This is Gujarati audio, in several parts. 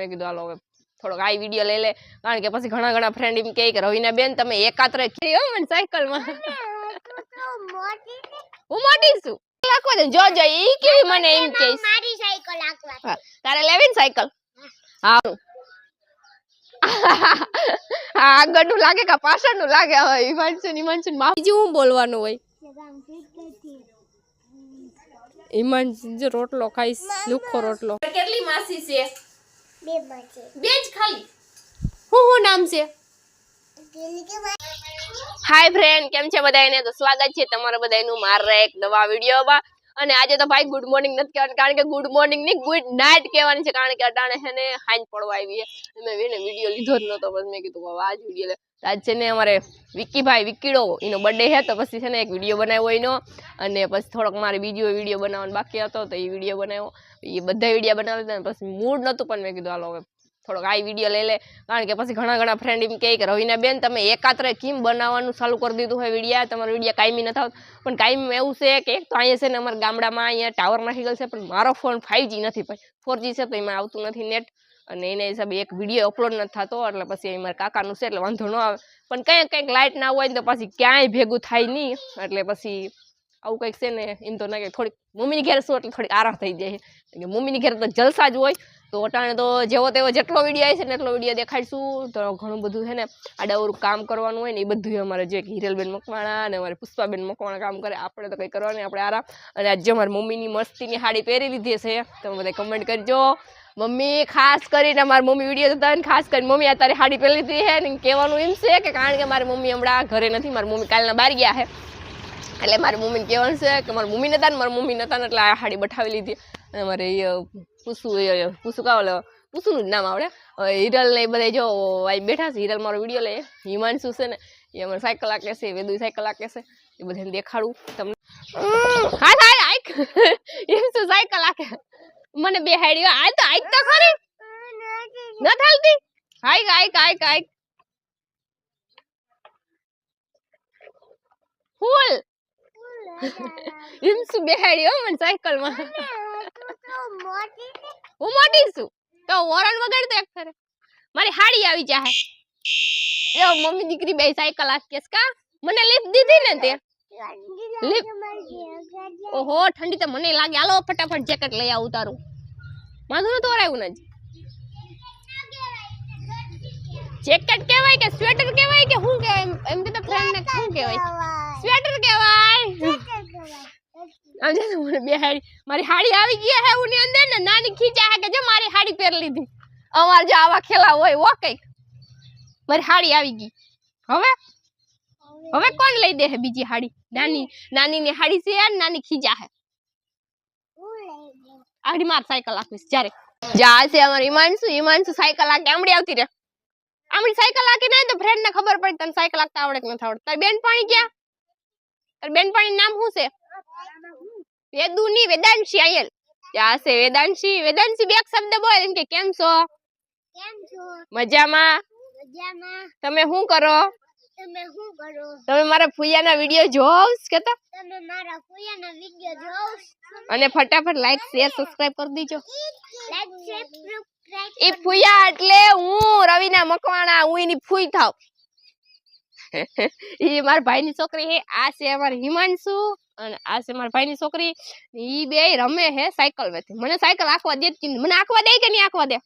મેં કીધું હાલો હવે થોડોક આ વિડીયો લઈ લે, કારણ કે પછી ઘણા ફ્રેન્ડ એમ કહે કે રવિના બેન તમે એકાત્રે હો મને સાયકલમાં હું મોટી છું લાખવા દે જો જો ઈ કેવી મને એમ કહે મારી સાયકલ લાખવા તારે લેવી ને સાયકલ હા આગળનું લાગે કે પાછળનું લાગે હવે ઈમાનસુન બીજું હું બોલવાનું હોય ઈમાનસુ રોટલો ખાઈશ લુખો રોટલો કેટલી માસી છે બે માસી બે જ ખાલી હું નામ છે હાય ફ્રેન્ડ કેમ છે બધાને તો સ્વાગત છે તમારા બધાનું મારા એક નવા વિડીયોમાં અને આજે તો ભાઈ ગુડ મોર્નિંગ નથી કહેવાનું કારણ કે ગુડ મોર્નિંગ ની ગુડ નાઇટ કહેવાની છે કારણ કે અટાણે છે ને હાંજ પડવા આવી છે મેં એને વિડીયો લીધો જ નતો બસ મેં કીધું આજ વિડીયો લે આજ છે ને અમારે વિકીડો એનો બર્થડે છે તો પછી છે ને એક વિડીયો બનાવ્યો એનો અને પછી થોડોક મારે બીજો વિડીયો બનાવવાનો બાકી હતો તો એ વિડીયો બનાવ્યો એ બધા વિડીયો બનાવ્યા હતા પછી મૂડ નતું પણ મેં કીધું હાલો હવે થોડોક આ વિડીયો લઈ લે કારણ કે પછી ઘણા ફ્રેન્ડ એમ કહે કે રવિના બેન તમે એકાત્રે કેમ બનાવવાનું ચાલુ કરી દીધું હોય વિડીયો તમારો વિડીયો કાયમી નથી આવતો પણ કાયમી એવું છે કે એક તો અહીંયા છે ને અમારા ગામડામાં અહીંયા ટાવર નાખી ગયેલ છે પણ મારો ફોન 5G નથી ભાઈ 4G છે તો એમાં આવતું નથી નેટ અને એના હિસાબે એક વિડીયો અપલોડ નથી થતો એટલે પછી મારા કાકાનું છે એટલે વાંધો ન આવે પણ કંઈક લાઇટ ના હોય ને તો પછી ક્યાંય ભેગું થાય નહીં એટલે પછી આવું કંઈક છે ને એમ તો ના કે થોડીક મમ્મીની ઘેર શું એટલે થોડીક આરામ થઈ જાય કે મમ્મીની ઘેર તો જલસા જ હોય તો અટાણે તો જેવો તેવો જેટલો વિડીયો આવે છે ને એટલો વિડીયો દેખાડીશું તો ઘણું બધું છે ને આડાવરું કામ કરવાનું હોય ને એ બધું અમારે જે હિરલબેન મકવાણા અને અમારે પુષ્પાબેન મકવાણા કામ કરે આપણે તો કંઈ કરવાનું નહીં આપણે આરામ અને આજે અમારી મમ્મીની મસ્તીની સાડી પહેરી લીધી છે તમે બધા કમેન્ટ કરજો મમ્મી ખાસ કરીને મારી મમ્મી વિડીયો જોતા ને ખાસ કરીને મમ્મી આ તારી સાડી પહેરી લીધી છે ને કહેવાનું એમ છે કે કારણ કે મારી મમ્મી હમણાં ઘરે નથી મારી મમ્મી કાલના બહાર ગયા છે એટલે મારી મમ્મીને કહેવાનું છે કે મારી મમ્મી નતા ને મારી મમ્મી નતા ને એટલે આ સાડી બઠાવી લીધી અને મારે પૂછું કાવ પૂછુંનું જ નામ આવડે હિરલ ને બધા જો અહીં બેઠા છે હિરલ મારો વિડીયો લે હિમાંશુ છે ને એ અમારે સાયકલ આકે છે વેદુ સાયકલ આકે છે એ બધાને દેખાડું તમને હા એમ શું સાયકલ આકે મને બે હાડી આ તો આઈક તો ખરી ન થાલતી આઈક ફૂલ એમ શું બેહાડી હો મને સાયકલ માં હું મોટી છું તો ઓરન વગાડ દે ખરે મારી હાડી આવી જાહે એ મમ્મી દીકરી બે સાયકલ આકેસ કા મને લિફ્ટ દીધી ને તે લિફ્ટ ઓહો ઠંડી તો મને લાગે હાલો ફટાફટ જેકેટ લઈ આવું તારું માથું તો ઓરાયું ને જેકેટ કહેવાય કે સ્વેટર કહેવાય કે શું કહેવાય એમ કે તો ફ્રેન્ડ ને શું કહેવાય સ્વેટર કહેવાય આમ જે મને બે હાડી મારી હાડી આવી ગઈ હે ઉની અંદર ને નાની ખીચા હે કે જો મારી હાડી પહેર લીધી અમાર જો આવા ખેલા હોય ઓ કઈક મારી હાડી આવી ગઈ હવે કોણ લઈ દે હે બીજી હાડી નાની ની હાડી છે નાની ખીજા હે આડી માર સાયકલ આખીસ જ્યારે જા છે અમાર ઈમાનસુ સાયકલ આકે આમડી આવતી રે આમડી સાયકલ આકે નહીં તો ફ્રેન્ડ ને ખબર પડી તને સાયકલ આકતા આવડે કે ન આવડે તાર બેનપણી ક્યાં તાર બેનપણી નામ શું છે વેદુની વેદાંશી આયલ યા છે વેદાંશી બે શબ્દ બોલ એમ કે કેમ છો મજામાં તમે શું કરો તમે મારા ફુયાના વિડિયો જોવસ કેતા તમે મારા ફુયાના વિડિયો જોવસ અને ફટાફટ લાઈક શેર સબસ્ક્રાઇબ કરી દીજો એ ફુયા એટલે હું રવિના મકવાણા હું એની ફુઈ થાવ એ મારા ભાઈની છોકરી હે આ છે અમાર હિમાંશુ અને આ છે મારા ભાઈની છોકરી ઈ બે રમે હે સાયકલ વેથી મને સાયકલ આખવા દે મને આખવા દે કે નહીં આખવા દે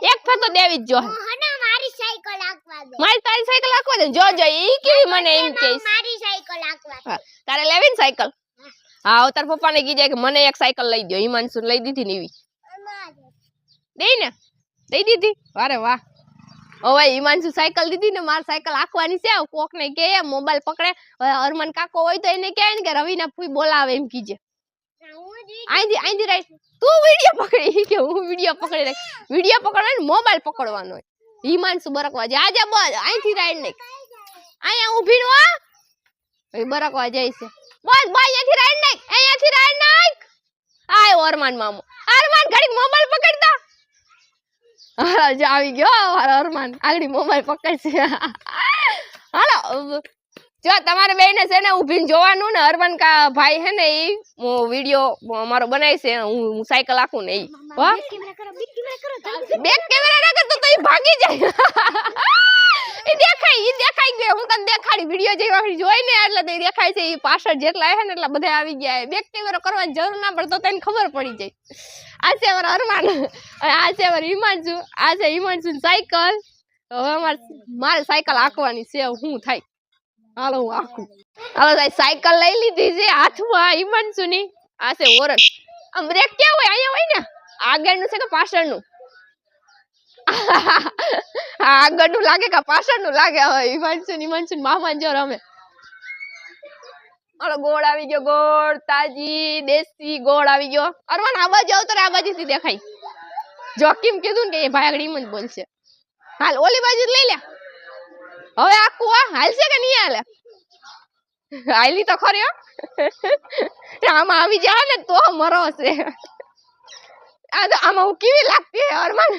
એક ફતો દેવી જ જો મારી સાયકલ આખવા દે મારી તારી સાયકલ આખવા દે જો જો ઈ કેવી મને એમ કહે મારી સાયકલ આખવા તારે લેવી ને સાયકલ હા તાર પપ્પાને કીધે કે મને એક સાયકલ લઈ દો હિમાંશુ લઈ દીધી ને એવી દઈ ને દઈ દીધી અરે વાહ હવે હિમાંશુ સાયકલ દીધી ને માર સાયકલ આખવાની છે કોક ને કે મોબાઈલ પકડે અરમાન કાકો હોય તો એને કહે ને કે રવિના ફૂઈ બોલાવે એમ કીજે આઈથી રાઈટ તું વિડિયો પકડી કે હું વિડિયો પકડી રાખ વિડિયો પકડવાનો મોબાઈલ પકડવાનો હોય હિમાંશુ બરકવા જાય આજા બસ આઈથી રાઈટ ને અહીંયા ઊભી નો એ બરકવા જાય છે બસ ભાઈ અહીંથી રાઈટ ને અહીંયાથી રાઈટ નાખ આય અરમાન મામો અરમાન ઘડીક મોબાઈલ પકડતા હાલો જો આવી ગયો મારો અરમાન આગળ મોબાઈલ પકડશે હાલો જો તમારે બેને છે ને ઊભીને જોવાનું ને અરમાન કા ભાઈ હે ને ઈ વિડિયો અમારો બનાવી છે હું સાયકલ આખું ને ઈ બેક કેમેરા ના કરતો તો ઈ ભાગી જાય ઈ દેખાઈ ગયો હું તને દેખાડી વિડિયો જે વાળી જોઈને એટલે તે દેખાય છે ઈ પાછળ જેટલા હે ને એટલા બધા આવી ગયા બેક કેમેરો કરવાની જરૂર ના પડે તો તને ખબર પડી જાય આ છે અમારો અરમાન આ છે અમારો હિમાંશુ આ છે હિમાંશુ સાયકલ હવે મારે સાયકલ આંકવાની છે હું થાય હાલો હું આખું હાલો સાયકલ લઈ લીધી છે હાથમાં હિમાંશુની આ છે ઓરન આમ બ્રેક ક્યાં હોય અહીંયા હોય ને આગળનું છે કે પાછળનું આગળનું લાગે કે પાછળનું લાગે હવે હિમાંશુ મામા જો રમે હાલો ગોળ આવી ગયો ગોળ તાજી દેશી ગોળ આવી ગયો અરમાન આ બાજુ આવતો આ બાજુથી દેખાય જો કેમ કીધું ને કે એ ભાઈ આગળ ઈમ જ બોલશે હાલ ઓલી બાજુ લઈ લે હવે આખું હાલશે કે નહીં હાલે હાલી તો ખરી આમાં આવી જાય ને તો મરો છે આમાં હું કેવી લાગતી અરમાન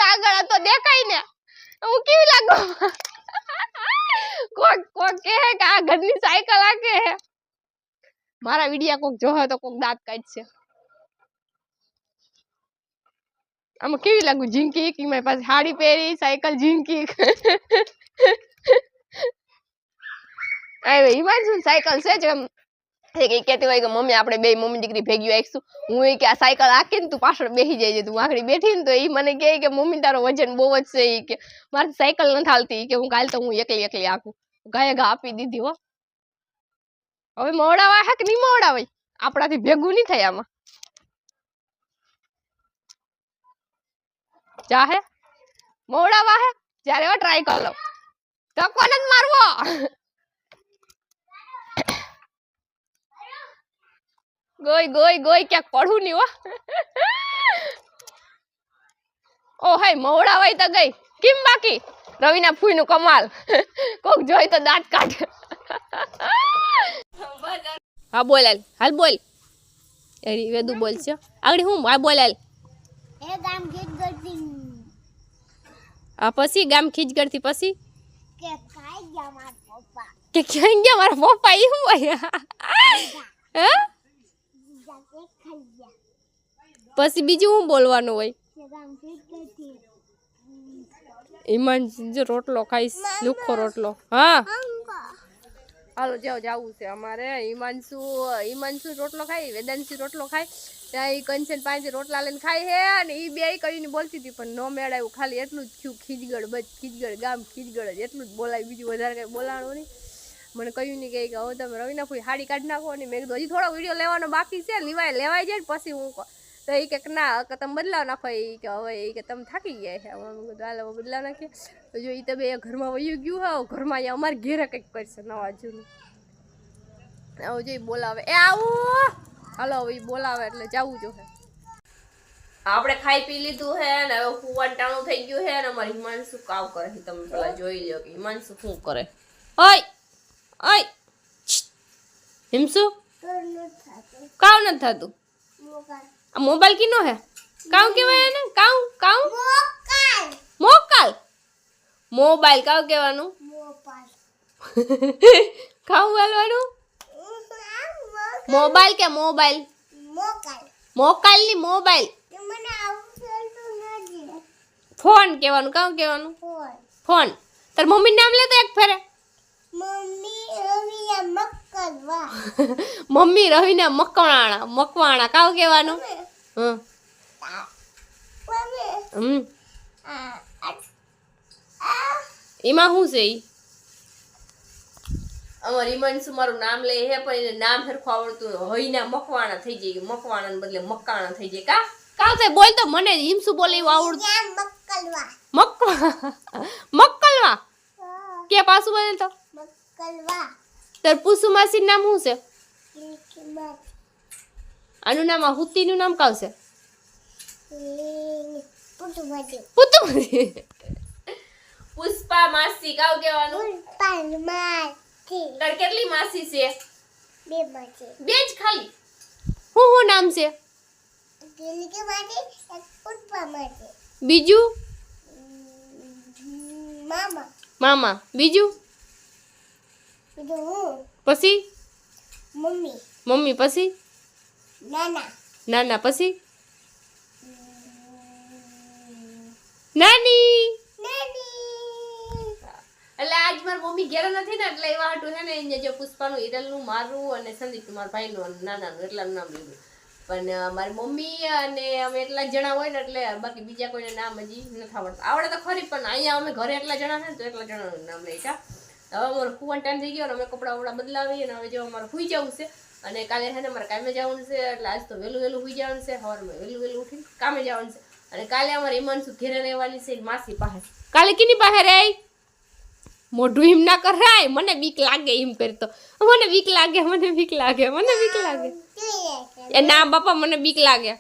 આગળ તો દેખાય ને હું કેવી લાગુ કોક કે આ ઘરની સાયકલ આકે મારા વિડિયા કોક જોહે તો કોક દાંત કાઢશે આમાં કેવી લાગુ ઝીંકી કે મારી પાસે સાડી પહેરી સાયકલ ઝીંકી હવે હિમાંશુ સાયકલ છે જ એક કહેતી હોય કે મમ્મી આપણે બે મમ્મી દીકરી ભેગી આવીશું હું એ કે આ સાયકલ આખી ને તું પાછળ બેસી જાય તું આખડી બેઠી ને તો એ મને કહે કે મમ્મી તારો વજન બહુ જ છે કે મારે સાયકલ નથી હાલતી કે હું કાલ તો હું એકલી આખું ગાય ઘા આપી દીધી હો હવે મોડાવા હે કે નહીં મોડાવાય આપણાથી ભેગું નહીં થાય આમાં ચાહે મોડાવા હે જ્યારે ટ્રાય કર લો ધક્કો નથી મારવો ગોય ક્યાંક પડું નહીં હો ઓ હાય મોડાવાય તો ગઈ કેમ બાકી રવિના ફૂઈનું કમાલ કોક જોઈ તો દાંત કાઢ હા બોલ હાલ બોલ એડી વેદુ બોલ છે આગળ હું હા બોલ હાલ એ ગામ ખીચ ગરતી આ પછી ગામ ખીચ ગરતી પછી કે ખાઈ ગયા મારા પપ્પા કે ક્યાં ગયા મારા પપ્પા ઈ હું હે જાતે ખાઈ ગયા પછી બીજું હું બોલવાનું હોય કે ગામ ખીચ ગરતી ઈમાન જો રોટલો ખાઈશ લુખો રોટલો હા હાલો જાવું છે અમારે હિમાંશુ રોટલો ખાઈ વેદાંશી રોટલો ખાય ત્યાં ઈ કંચન પાંચ રોટલા લઈને ખાય હે અને ઈ બે કરીને બોલતી હતી પણ નો મેળાયું ખાલી એટલું જ થયું ખીજગડ ગામ ખીજગડ જ એટલું જ બોલાય બીજું વધારે કઈ બોલાણું નહીં મને કહ્યું નહીં કે હવે તમે રવિના ફૂઈ હાડી કાઢી નાખો ને મેં કીધું હજી થોડો વિડીયો લેવાનો બાકી છે લેવાય જાય પછી હું તો એ કે ના કે તમે બદલાવ નાખો એ કે હવે એ કે તમે થાકી ગયા છે હાલ બદલાવ નાખીએ તો જો એ તમે ઘરમાં વયું ગયું હોય ઘરમાં અહીંયા અમારે ઘેરે કંઈક કરશે નવા જૂનું આવું જો બોલાવે એ આવું હાલો હવે બોલાવે એટલે જવું જોઈએ આપણે ખાઈ પી લીધું હે ને હવે ફૂવાનું ટાણું થઈ ગયું હે ને અમારી હિમાંશુ કાવ કરે છે તમે પેલા જોઈ લો કે હિમાંશુ શું કરે ઓય હિમસુ કાવ નથી થતું આ મોબાઈલ કીનો હે કાવ કેવાય એને કાવ મોકાલ મોબાઈલ કાવ કહેવાનું કાવ બોલવાનું મોબાઈલ કે મોબાઈલ મોકાલ ની મોબાઈલ ફોન કહેવાનું કાવ કહેવાનું ફોન તાર મમ્મી નામ લે તો એક ફેરે મમ્મી રવિના મકવાણા કાવ કહેવાનું એમાં શું છે ઈ અમારી હિમાંશુ મારું નામ લે હે પણ એને નામ સરખું આવડતું હઈના મકવાણા થઈ જાય મકવાણા ને બદલે મકાણા થઈ જાય કાવ થાય બોલ તો મને હિમસુ બોલે એવું આવડતું મક્કલવા કે પાછું બોલ તો તાર પૂસુ માસી નામ શું છે આનું નામ હુતીનું નામ કાવ છે પુષ્પા માસી કાવ કહેવાનું તાર કેટલી માસી છે બે જ ખાલી હું નામ છે બીજું મામા બીજું બીજું હું પછી મમ્મી મમ્મી પછી નાના નાના પછી નાની નાની એટલે આજ મારી મમ્મી ઘેર નથી ને એટલે એવા હાટું છે ને અહીંયા જો પુષ્પાનું હિરલનું મારું અને સંદીપ મારા ભાઈનું અને નાનાનું એટલાનું નામ લીધું પણ મારી મમ્મી અને અમે એટલા જ જણા હોય ને એટલે બાકી બીજા કોઈને નામ હજી નથી આવડતું આવડે તો ખરી પણ અહીંયા અમે ઘરે એટલા જણા છે ને તો એટલા જણાનું નામ લઈતા હવે અમારો ફૂવાનો ટાઈમ થઈ ગયો ને અમે કપડાં વપડા બદલાવીએ ને હવે જો અમારે સુઈ જવું છે અને કાલે છે ને અમારે કામે જવાનું છે એટલે આજ તો વહેલું વહેલું સુઈ જવાનું છે સવારમાં વહેલું વહેલું ઉઠીને કામે જવાનું છે અને કાલે અમારે ઈમાનસુ ઘેરે રહેવાની છે માસી પાસે કાલે કિની પાસે રહે મોઢું એમ ના કરાય મને બીક લાગે એમ કરતો મને બીક લાગે મને બીક લાગે મને બીક લાગે એ ના બાપા મને બીક લાગે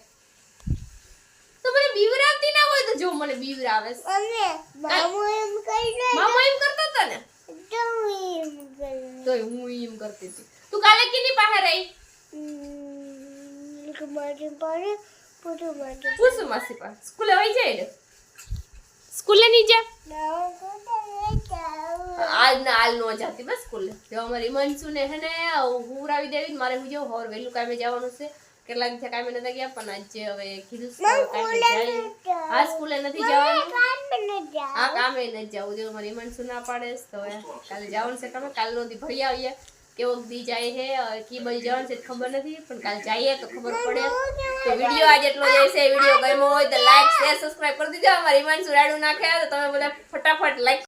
તો મને બીવરાવતી ના હોય તો જો મને બીવરાવે છે. અને મામુ એમ કરી લે મામા એમ કરતો હતો ને તો એમ કરી તોય હું એમ કરતી હતી તું કાલે કિની પાસે રહી મારી પાસે પૂરું મારી પૂછું માસી પાસે સ્કૂલે વહી જાય ને સ્કૂલે નહીં જા હાલ નો જાતી બસ સ્કૂલે જો અમારી ઈમાનસુ ને હે ને હુરાવી દેવી મારે હું જો હોર વહેલું કામે જવાનું છે કેટલા દિવસે કામે નતા ગયા પણ આજે હવે કીધું કામે જાય આ સ્કૂલે નથી જવાનું આ કામે નથી જવું જો મારી ઈમાનસુ ના પાડે તો હવે કાલે જવાનું છે કામે કાલનો દી ભરી આવીએ કેવો દી જાય હે કી બાજુ જવાનું છે ખબર નથી પણ કાલે જઈએ તો ખબર પડે તો વિડીયો આજ એટલો જ છે વિડીયો ગમ્યો હોય તો લાઈક શેર સબસ્ક્રાઇબ કરી દીજો અમારી ઈમાનસુ રાડું નાખે તો તમે બધા ફટાફટ લાઈક